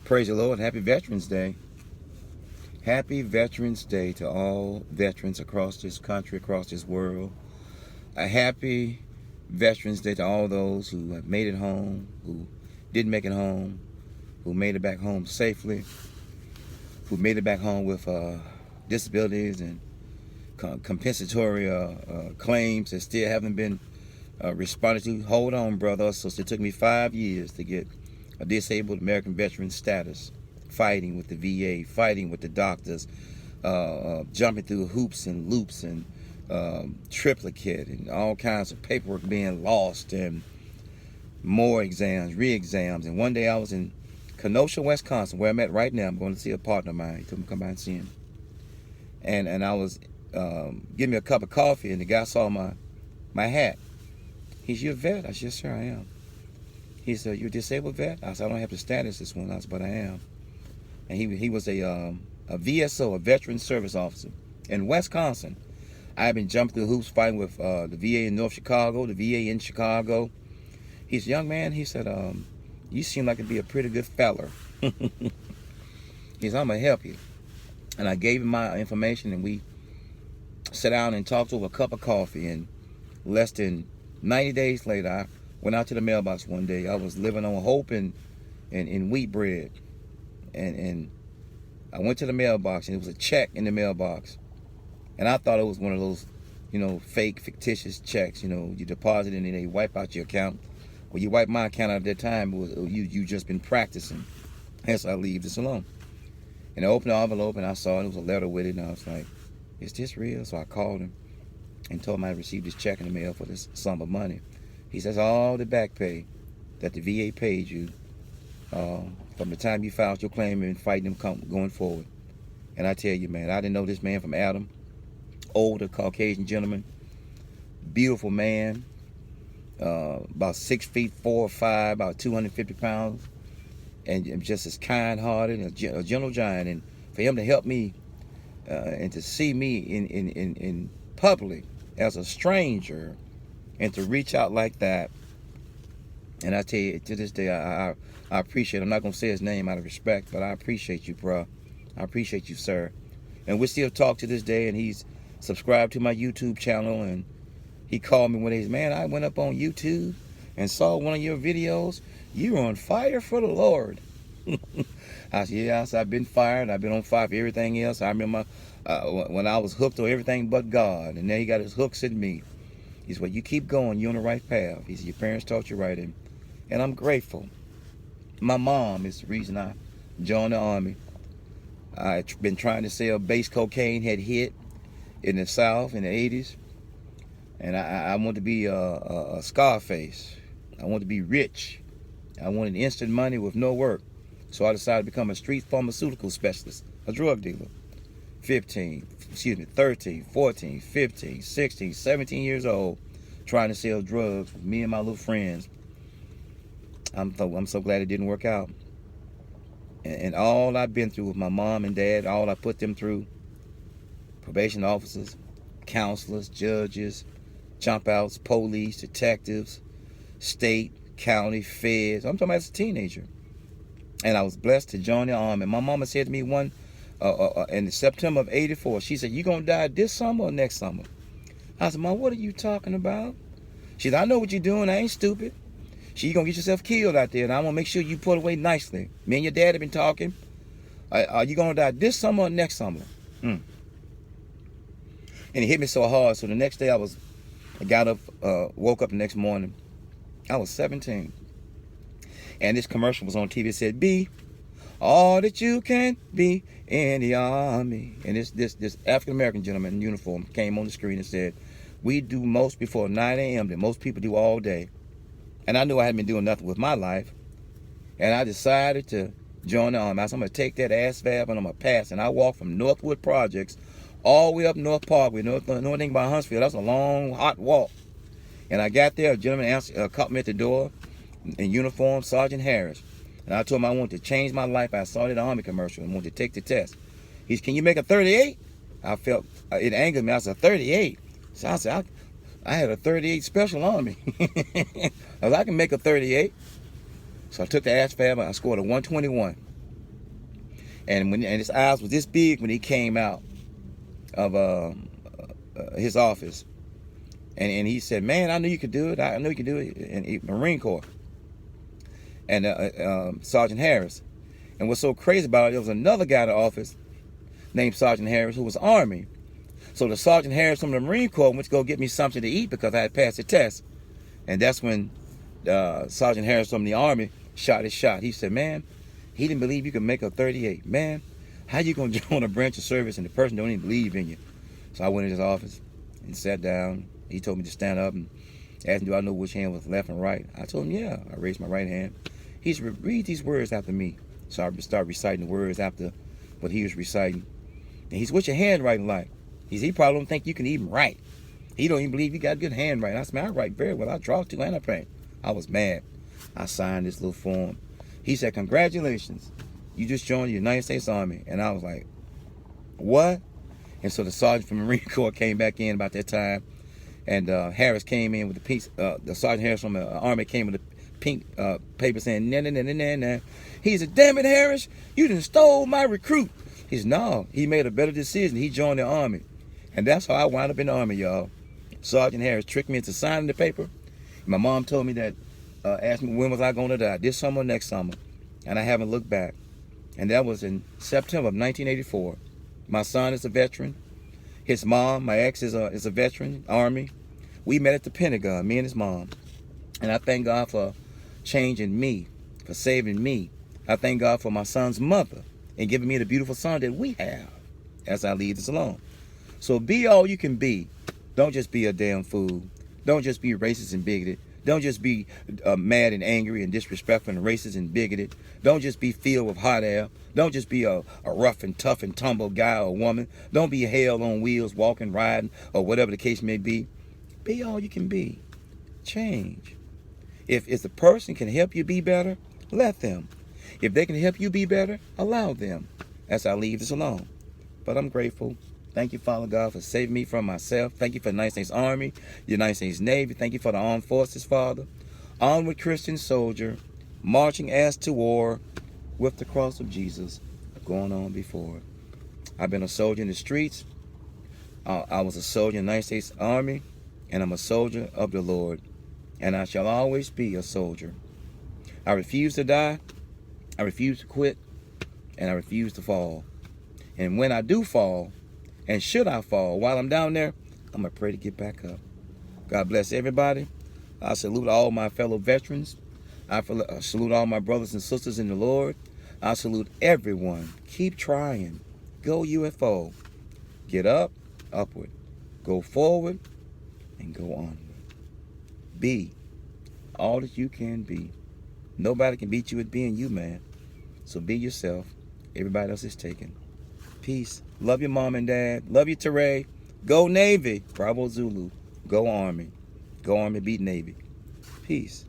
Praise the Lord. Happy Veterans Day. Happy Veterans Day to all veterans across this country, across this world. A happy Veterans Day to all those who have made it home, who didn't make it home, who made it back home safely, who made it back home with disabilities and compensatory claims that still haven't been responded to. Hold on, brother. So it took me 5 years to get a disabled American veteran status, fighting with the VA, fighting with the doctors, jumping through hoops and loops and triplicate and all kinds of paperwork being lost and more exams, re-exams. And one day I was in Kenosha, Wisconsin, where I'm at right now. I'm going to see a partner of mine. He told me to come by and see him. And I was giving me a cup of coffee, and the guy saw my hat. He said, "You're a vet?" I said, "Yes, sir, I am." He said, "You're a disabled vet?" I said, "I don't have the status this one." I said, "But I am." And he was a VSO, a Veteran Service Officer in Wisconsin. I've been jumping through hoops fighting with the VA in North Chicago, the VA in Chicago. He said, "Young man," he said, "you seem like to be a pretty good feller." He said, "I'm going to help you." And I gave him my information, and we sat down and talked over a cup of coffee. And less than 90 days later, I went out to the mailbox one day. I was living on hope and wheat bread. And I went to the mailbox, and it was a check in the mailbox. And I thought it was one of those, fake, fictitious checks. You deposit it and they wipe out your account. Well, you wiped my account out at that time. It was, you just been practicing. Hence, I leave this alone. And I opened the envelope, and I saw it was a letter with it. And I was like, "Is this real?" So I called him and told him I received this check in the mail for this sum of money. He says, "All the back pay that the VA paid you from the time you filed your claim and fighting them going forward." And I tell you, man, I didn't know this man from Adam. Older Caucasian gentleman, beautiful man, about 6 feet 4 or 5, about 250 pounds, and just as kind-hearted, a gentle giant. And for him to help me and to see me in public as a stranger, and to reach out like that, and I tell you, to this day, I appreciate it. I'm not going to say his name out of respect, but I appreciate you, bro. I appreciate you, sir. And we still talk to this day, and he's subscribed to my YouTube channel, and he called me one day. He said, "Man, I went up on YouTube and saw one of your videos. You're on fire for the Lord." I said, "Yeah." I said, "I've been fired. I've been on fire for everything else. I remember when I was hooked on everything but God, and now he got his hooks in me." He said, "Well, you keep going. You're on the right path." He said, "Your parents taught you right." And I'm grateful. My mom is the reason I joined the Army. I've been trying to sell base cocaine, had hit in the South in the 80s. And I wanted to be a Scarface. I wanted to be rich. I wanted instant money with no work. So I decided to become a street pharmaceutical specialist, a drug dealer. 13, 14, 15, 16, 17 years old, trying to sell drugs with me and my little friends. I'm so glad it didn't work out. And all I've been through with my mom and dad, all I put them through, probation officers, counselors, judges, jump outs, police, detectives, state, county, feds. I'm talking about as a teenager. And I was blessed to join the Army. My mama said to me in September of '84, she said, "You gonna die this summer or next summer?" I said, "Mom, what are you talking about?" She said, "I know what you're doing. I ain't stupid." She, "You gonna get yourself killed out there, and I want to make sure you put away nicely. Me and your dad have been talking. Are you gonna die this summer or next summer?" And it hit me so hard. So the next day I got up, woke up the next morning. I was 17. And this commercial was on TV. It said, "Be all that you can be in the Army." And this African-American gentleman in uniform came on the screen and said, "We do most before 9 a.m. that most people do all day." And I knew I hadn't been doing nothing with my life. And I decided to join the Army. I said, "I'm going to take that ASVAB and I'm going to pass." And I walked from Northwood Projects all the way up North Parkway. Know anything about Huntsville? That's a long, hot walk. And I got there. A gentleman caught me at the door in uniform, Sergeant Harris. And I told him I wanted to change my life. I saw the Army commercial and wanted to take the test. He said, "Can you make a 38? I felt it angered me. I said, 38? So I said, I had a 38 Special Army. I can make a 38. So I took the ASVAB and I scored a 121. And his eyes was this big when he came out of his office. And he said, man, I knew you could do it. I knew you could do it. And Marine Corps. And Sergeant Harris. And what's so crazy about it, there was another guy in the office named Sergeant Harris who was Army. So the Sergeant Harris from the Marine Corps went to go get me something to eat because I had passed the test. And that's when Sergeant Harris from the Army shot his shot. He said, man, he didn't believe you could make a 38. Man, how you going to join a branch of service and the person don't even believe in you? So I went in his office and sat down. He told me to stand up and asked me, do I know which hand was left and right? I told him, yeah. I raised my right hand. He said, read these words after me. So I started reciting the words after what he was reciting. And he said, what's your handwriting like? He probably don't think you can even write. He don't even believe you got good handwriting. I said, man, I write very well. I draw too and I paint. I was mad. I signed this little form. He said, congratulations. You just joined the United States Army. And I was like, what? And so the sergeant from the Marine Corps came back in about that time. And Harris came in with the piece. The Sergeant Harris from the Army came with a pink paper saying, nah, nah, nah, nah, nah, nah. He said, damn it, Harris, you done stole my recruit. He said, no, he made a better decision. He joined the Army. And that's how I wound up in the Army, y'all. Sergeant Harris tricked me into signing the paper. My mom told me that, asked me when was I going to die, this summer or next summer. And I haven't looked back. And that was in September of 1984. My son is a veteran. His mom, my ex, is a veteran, Army. We met at the Pentagon, me and his mom. And I thank God for changing me, for saving me. I thank God for my son's mother and giving me the beautiful son that we have as I leave this alone. So be all you can be. Don't just be a damn fool. Don't just be racist and bigoted. Don't just be mad and angry and disrespectful and racist and bigoted. Don't just be filled with hot air. Don't just be a rough and tough and tumble guy or woman. Don't be hell on wheels, walking, riding, or whatever the case may be. Be all you can be. Change. If the person can help you be better, let them. If they can help you be better, allow them. As I leave this alone. But I'm grateful. Thank you, Father God, for saving me from myself. Thank you for the United States Army, the United States Navy. Thank you for the armed forces, Father. Onward, Christian soldier, marching as to war with the cross of Jesus going on before. I've been a soldier in the streets. I was a soldier in the United States Army, and I'm a soldier of the Lord. And I shall always be a soldier. I refuse to die. I refuse to quit. And I refuse to fall. And when I do fall, and should I fall while I'm down there, I'm going to pray to get back up. God bless everybody. I salute all my fellow veterans. I salute all my brothers and sisters in the Lord. I salute everyone. Keep trying. Go UFO. Get up, upward. Go forward, and go onward. Be all that you can be. Nobody can beat you at being you, man. So be yourself. Everybody else is taken. Peace. Love your mom and dad. Love you, Teray. Go Navy. Bravo Zulu. Go Army. Go Army, beat Navy. Peace.